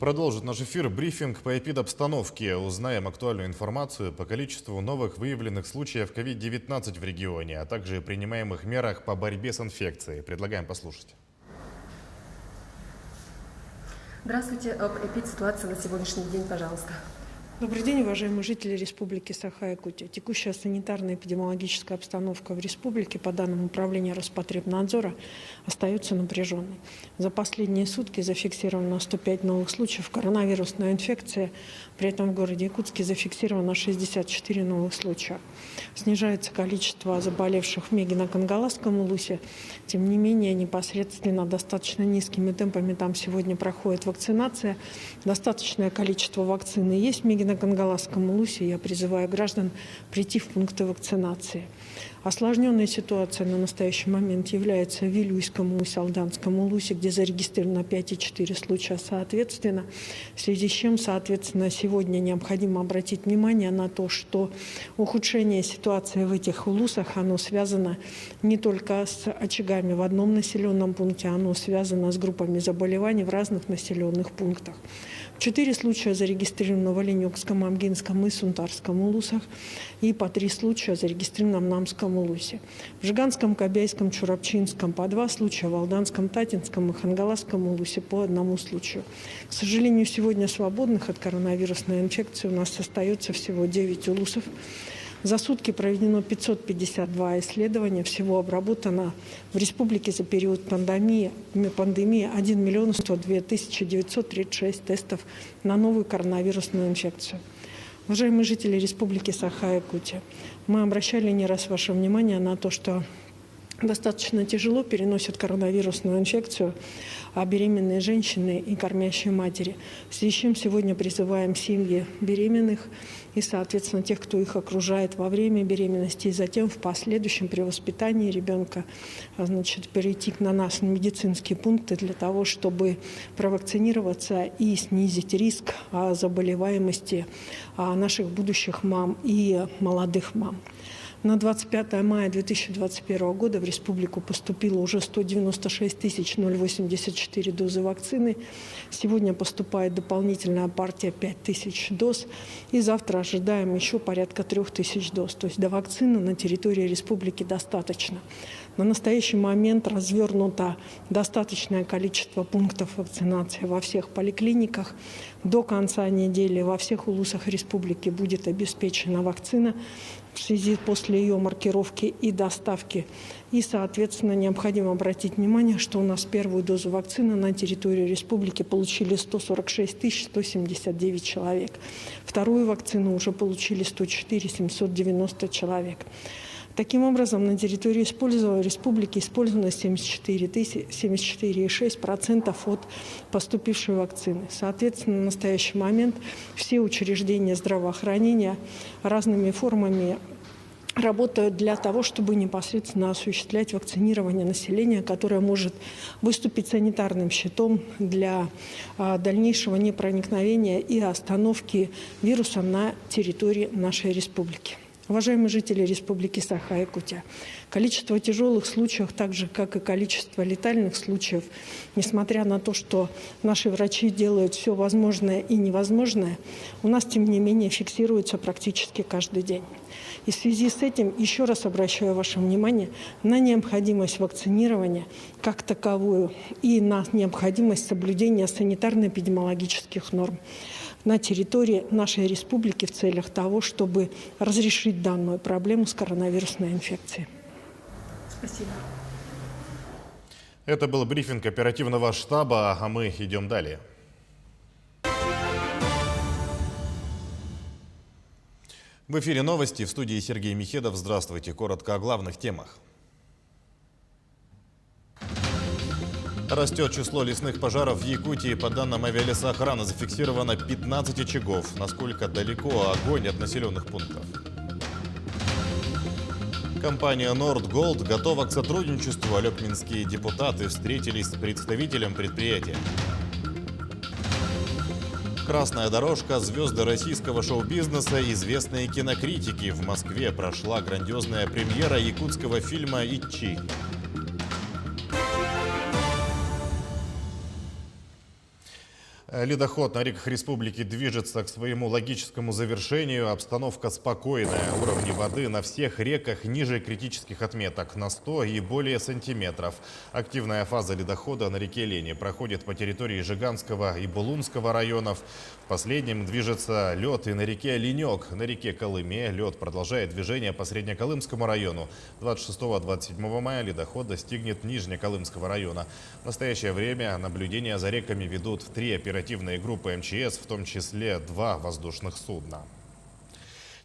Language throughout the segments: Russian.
Продолжит наш эфир брифинг по эпидобстановке. Узнаем актуальную информацию по количеству новых выявленных случаев COVID-19 в регионе, а также принимаемых мерах по борьбе с инфекцией. Предлагаем послушать. Здравствуйте. Об эпидситуации на сегодняшний день, пожалуйста. Добрый день, уважаемые жители Республики Саха-Якутия. Текущая санитарная эпидемиологическая обстановка в республике, по данным Управления Роспотребнадзора, остается напряженной. За последние сутки зафиксировано 105 новых случаев коронавирусной инфекции. При этом в городе Якутске зафиксировано 64 новых случая. Снижается количество заболевших в Мегино-Кангаласском улусе. Тем не менее, непосредственно достаточно низкими темпами там сегодня проходит вакцинация. Достаточное количество вакцины есть в Мегино-Кангаласском улусе. Я призываю граждан прийти в пункты вакцинации. Осложненная ситуация на настоящий момент является в Вилюйском улусе, Алданском улусе, где зарегистрировано 5,4 случая соответственно. В связи с чем, соответственно, сегодня необходимо обратить внимание на то, что ухудшение ситуации в этих улусах, оно связано не только с очагами в одном населенном пункте, оно связано с группами заболеваний в разных населенных пунктах. 4 случая зарегистрировано в Оленёкском, Амгинском и Сунтарском улусах, и по 3 случая зарегистрировано в Намском улусе. В Жиганском, Кобяйском, Чурапчинском по 2 случая, в Алданском, Татинском и Хангаласском улусе по 1 случаю. К сожалению, сегодня свободных от коронавирусной инфекции у нас остается всего 9 улусов. За сутки проведено 552 исследования. Всего обработано в республике за период пандемии 1 102 936 тестов на новую коронавирусную инфекцию. Уважаемые жители Республики Саха-Якутия, мы обращали не раз ваше внимание на то, что достаточно тяжело переносят коронавирусную инфекцию беременные женщины и кормящие матери. В связи с чем сегодня призываем семьи беременных и, соответственно, тех, кто их окружает во время беременности, и затем в последующем при воспитании ребенка, перейти на нас на медицинские пункты для того, чтобы провакцинироваться и снизить риск заболеваемости наших будущих мам и молодых мам. На 25 мая 2021 года в республику поступило уже 196 084 дозы вакцины. Сегодня поступает дополнительная партия 5000 доз. И завтра ожидаем еще порядка 3000 доз. То есть до вакцины на территории республики достаточно. На настоящий момент развернуто достаточное количество пунктов вакцинации во всех поликлиниках. До конца недели во всех улусах республики будет обеспечена вакцина в связи после ее маркировки и доставки. И, соответственно, необходимо обратить внимание, что у нас первую дозу вакцины на территории республики получили 146 179 человек. Вторую вакцину уже получили 104 790 человек. Таким образом, на территории республики использовано 74,6% от поступившей вакцины. Соответственно, в настоящий момент все учреждения здравоохранения разными формами работают для того, чтобы непосредственно осуществлять вакцинирование населения, которое может выступить санитарным щитом для дальнейшего непроникновения и остановки вируса на территории нашей республики. Уважаемые жители Республики Саха-Якутия, количество тяжелых случаев, так же как и количество летальных случаев, несмотря на то, что наши врачи делают все возможное и невозможное, у нас, тем не менее, фиксируется практически каждый день. И в связи с этим еще раз обращаю ваше внимание на необходимость вакцинирования как таковую и на необходимость соблюдения санитарно-эпидемиологических норм на территории нашей республики в целях того, чтобы разрешить данную проблему с коронавирусной инфекцией. Спасибо. Это был брифинг оперативного штаба, а мы идем далее. В эфире новости, в студии Сергей Михедов. Здравствуйте. Коротко о главных темах. Растет число лесных пожаров в Якутии. По данным авиалесоохраны зафиксировано 15 очагов. Насколько далеко огонь от населенных пунктов? Компания Nordgold готова к сотрудничеству. Алекминские депутаты встретились с представителем предприятия. Красная дорожка, звезды российского шоу-бизнеса, известные кинокритики. В Москве прошла грандиозная премьера якутского фильма «Ичи». Ледоход на реках республики движется к своему логическому завершению. Обстановка спокойная. Уровни воды на всех реках ниже критических отметок на 100 и более сантиметров. Активная фаза ледохода на реке Лени проходит по территории Жиганского и Булунского районов. В последнем движется лед и на реке Ленек. На реке Колыме лед продолжает движение по Среднеколымскому району. 26-27 мая ледоход достигнет Нижнеколымского района. В настоящее время наблюдения за реками ведут 3 оперативные группы МЧС, в том числе 2 воздушных судна.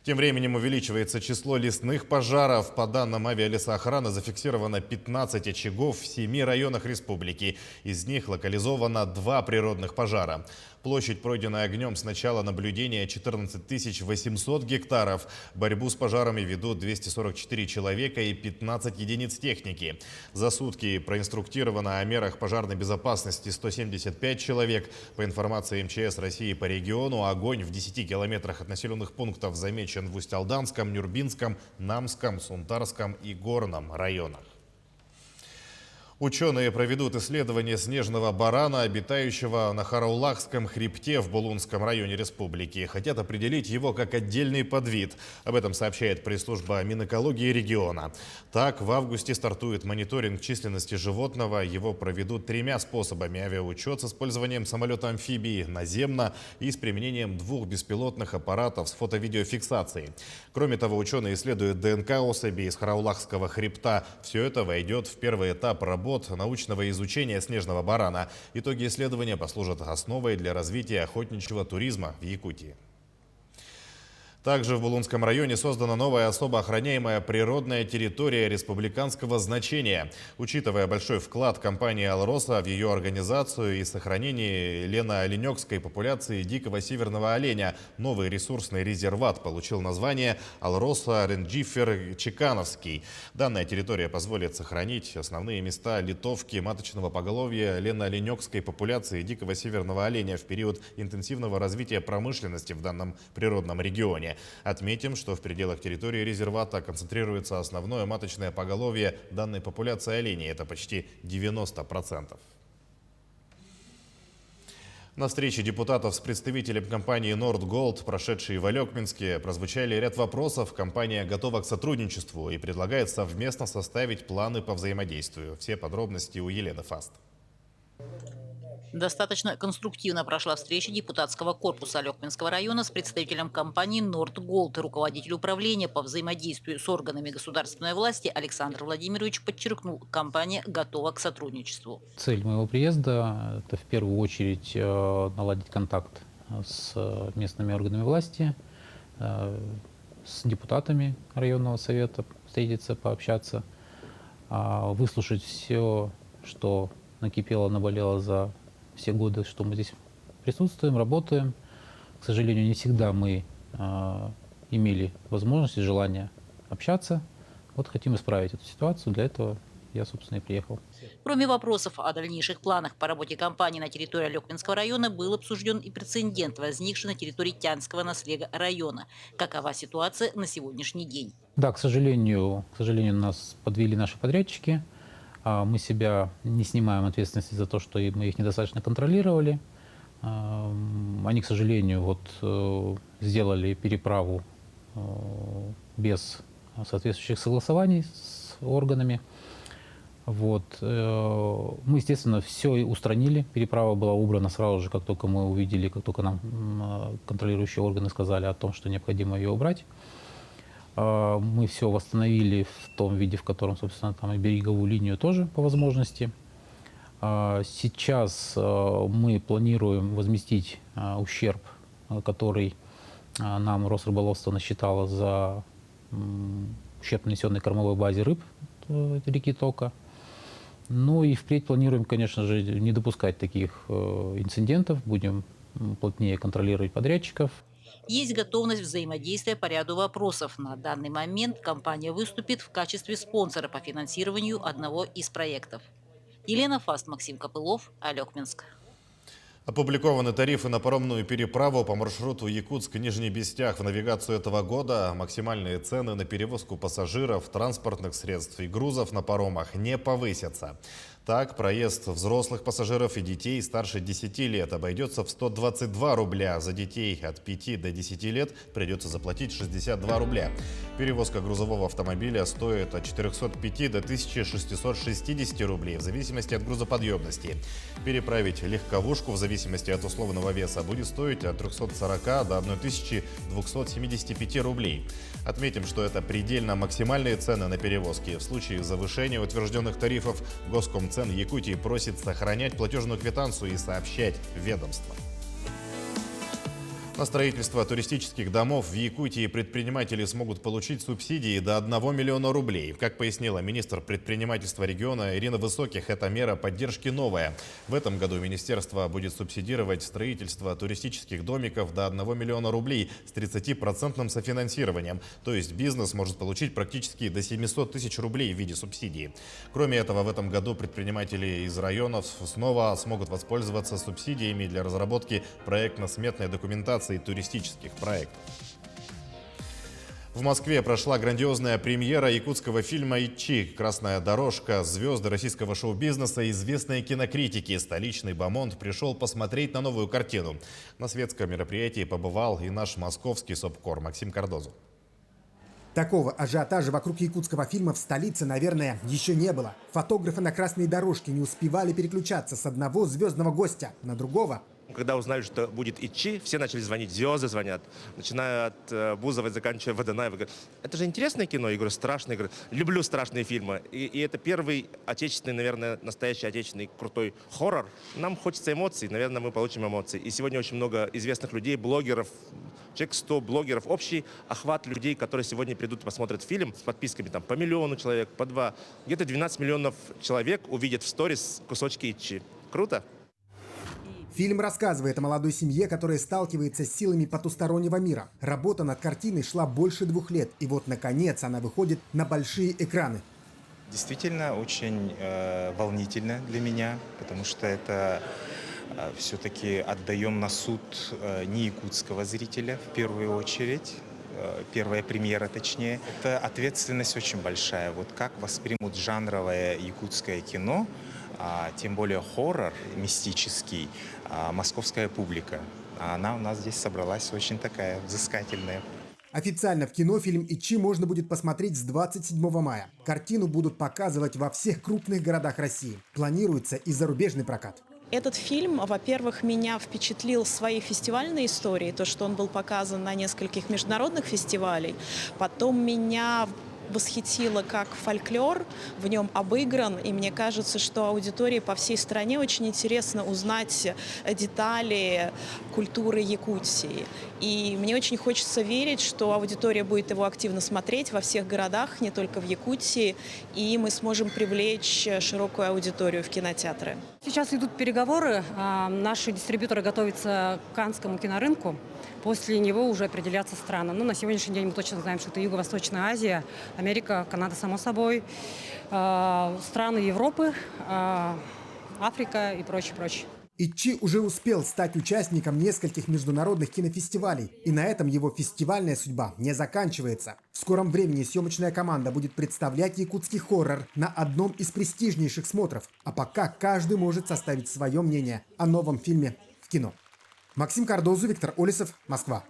Тем временем увеличивается число лесных пожаров. По данным авиалесоохраны зафиксировано 15 очагов в 7 районах республики. Из них локализовано 2 природных пожара. Площадь, пройденная огнем с начала наблюдения, 14 800 гектаров. Борьбу с пожарами ведут 244 человека и 15 единиц техники. За сутки проинструктировано о мерах пожарной безопасности 175 человек. По информации МЧС России по региону, огонь в 10 километрах от населенных пунктов замечен в Усть-Алданском, Нюрбинском, Намском, Сунтарском и Горном районах. Ученые проведут исследование снежного барана, обитающего на Хараулахском хребте в Булунском районе республики. Хотят определить его как отдельный подвид. Об этом сообщает пресс-служба Минэкологии региона. Так, в августе стартует мониторинг численности животного. Его проведут 3 способами: авиаучет с использованием самолета-амфибии, наземно и с применением 2 беспилотных аппаратов с фото-видеофиксацией. Кроме того, ученые исследуют ДНК особей из Хараулахского хребта. Все это войдет в первый этап работы научного изучения снежного барана. Итоги исследования послужат основой для развития охотничьего туризма в Якутии. Также в Булунском районе создана новая особо охраняемая природная территория республиканского значения. Учитывая большой вклад компании «Алроса» в ее организацию и сохранение лено-оленекской популяции дикого северного оленя, новый ресурсный резерват получил название «Алроса Ренджифер Чекановский». Данная территория позволит сохранить основные места литовки маточного поголовья лено-оленекской популяции дикого северного оленя в период интенсивного развития промышленности в данном природном регионе. Отметим, что в пределах территории резервата концентрируется основное маточное поголовье данной популяции оленей. Это почти 90%. На встрече депутатов с представителем компании «Нордголд», прошедшей в Алекминске, прозвучали ряд вопросов. Компания готова к сотрудничеству и предлагает совместно составить планы по взаимодействию. Все подробности у Елены Фаст. Достаточно конструктивно прошла встреча депутатского корпуса Алекминского района с представителем компании «Нордголд». Руководитель управления по взаимодействию с органами государственной власти Александр Владимирович подчеркнул, компания готова к сотрудничеству. Цель моего приезда – это в первую очередь наладить контакт с местными органами власти, с депутатами районного совета, встретиться, пообщаться, выслушать все, что накипело, наболело за все годы, что мы здесь присутствуем, работаем. К сожалению, не всегда мы имели возможность и желание общаться. Вот хотим исправить эту ситуацию, для этого я, собственно, и приехал. Кроме вопросов о дальнейших планах по работе компании на территории Алекминского района, был обсужден и прецедент, возникший на территории Тянского наслега района. Какова ситуация на сегодняшний день? Да, к сожалению, нас подвели наши подрядчики. Мы себя не снимаем ответственности за то, что мы их недостаточно контролировали. Они, к сожалению, сделали переправу без соответствующих согласований с органами. Мы, естественно, все устранили. Переправа была убрана сразу же, как только мы увидели, как только нам контролирующие органы сказали о том, что необходимо ее убрать. Мы все восстановили в том виде, в котором, собственно, там и береговую линию тоже по возможности. Сейчас мы планируем возместить ущерб, который нам Росрыболовство насчитало за ущерб, нанесенный кормовой базе рыб реки Тока. Ну и впредь планируем, конечно же, не допускать таких инцидентов. Будем плотнее контролировать подрядчиков. Есть готовность взаимодействия по ряду вопросов. На данный момент компания выступит в качестве спонсора по финансированию одного из проектов. Елена Фаст, Максим Копылов, Алекминск. Опубликованы тарифы на паромную переправу по маршруту Якутск-Нижний Бестях. В навигацию этого года максимальные цены на перевозку пассажиров, транспортных средств и грузов на паромах не повысятся. Так, проезд взрослых пассажиров и детей старше 10 лет обойдется в 122 рубля. За детей от 5 до 10 лет придется заплатить 62 рубля. Перевозка грузового автомобиля стоит от 405 до 1660 рублей в зависимости от грузоподъемности. Переправить легковушку в зависимости от условного веса будет стоить от 340 до 1275 рублей. Отметим, что это предельно максимальные цены на перевозки. В случае завышения утвержденных тарифов Госкомцен Якутии просит сохранять платежную квитанцию и сообщать в ведомство. На строительство туристических домов в Якутии предприниматели смогут получить субсидии до 1 миллиона рублей. Как пояснила министр предпринимательства региона Ирина Высоких, эта мера поддержки новая. В этом году министерство будет субсидировать строительство туристических домиков до 1 миллиона рублей с 30% софинансированием. То есть бизнес может получить практически до 700 тысяч рублей в виде субсидии. Кроме этого, в этом году предприниматели из районов снова смогут воспользоваться субсидиями для разработки проектно-сметной документации туристических проектов. В Москве прошла грандиозная премьера якутского фильма «Ичи. Красная дорожка». Звезды российского шоу-бизнеса, известные кинокритики. Столичный бомонд пришел посмотреть на новую картину. На светском мероприятии побывал и наш московский СОБКОР Максим Кардозу. Такого ажиотажа вокруг якутского фильма в столице, наверное, еще не было. Фотографы на красной дорожке не успевали переключаться с одного звездного гостя на другого. Когда узнали, что будет ИЧИ, все начали звонить, звезды звонят, начиная от Бузовой, заканчивая Водонаевой. Говорят, это же интересное кино? Я говорю, страшное. Я говорю, люблю страшные фильмы. И это первый отечественный, наверное, настоящий отечественный крутой хоррор. Нам хочется эмоций, наверное, мы получим эмоции. И сегодня очень много известных людей, блогеров, человек 100 блогеров, общий охват людей, которые сегодня придут и посмотрят фильм с подписками там, по 1 миллиону человек, по 2. Где-то 12 миллионов человек увидят в сторис кусочки ИЧИ. Круто? Фильм рассказывает о молодой семье, которая сталкивается с силами потустороннего мира. Работа над картиной шла больше 2 лет, и вот, наконец, она выходит на большие экраны. Действительно, очень волнительно для меня, потому что это все-таки отдаем на суд не якутского зрителя в первую очередь. Первая премьера, точнее. Это ответственность очень большая. Вот как воспримут жанровое якутское кино, тем более хоррор мистический, московская публика. Она у нас здесь собралась очень такая взыскательная. Официально в кино фильм «Ичи» можно будет посмотреть с 27 мая. Картину будут показывать во всех крупных городах России. Планируется и зарубежный прокат. Этот фильм, во-первых, меня впечатлил своей фестивальной историей, то, что он был показан на нескольких международных фестивалях. Потом меня восхитило, как фольклор в нем обыгран, и мне кажется, что аудитории по всей стране очень интересно узнать детали культуры Якутии. И мне очень хочется верить, что аудитория будет его активно смотреть во всех городах, не только в Якутии, и мы сможем привлечь широкую аудиторию в кинотеатры. Сейчас идут переговоры, наши дистрибьюторы готовятся к Каннскому кинорынку. После него уже определятся страны. Но на сегодняшний день мы точно знаем, что это Юго-Восточная Азия, Америка, Канада, само собой, страны Европы, Африка и прочее, прочее. «Ичи» уже успел стать участником нескольких международных кинофестивалей. И на этом его фестивальная судьба не заканчивается. В скором времени съемочная команда будет представлять якутский хоррор на одном из престижнейших смотров. А пока каждый может составить свое мнение о новом фильме в кино. Максим Кардозу, Виктор Олесов, Москва.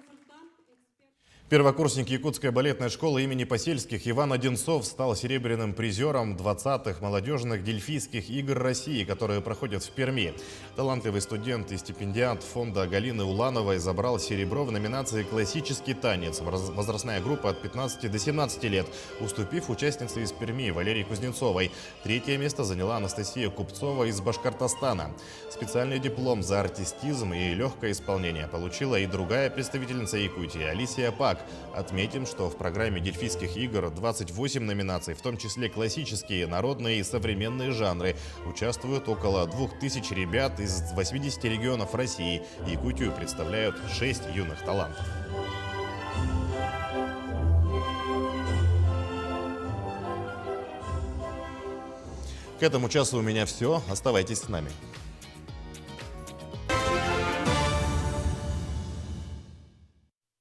Первокурсник Якутской балетной школы имени Посельских Иван Одинцов стал серебряным призером 20-х молодежных дельфийских игр России, которые проходят в Перми. Талантливый студент и стипендиант фонда Галины Улановой забрал серебро в номинации «Классический танец». Возрастная группа от 15 до 17 лет, уступив участнице из Перми Валерии Кузнецовой. Третье место заняла Анастасия Купцова из Башкортостана. Специальный диплом за артистизм и легкое исполнение получила и другая представительница Якутии Алисия Пак. Отметим, что в программе дельфийских игр 28 номинаций, в том числе классические, народные и современные жанры. Участвуют около 2000 ребят из 80 регионов России. Якутию представляют 6 юных талантов. К этому часу у меня все. Оставайтесь с нами.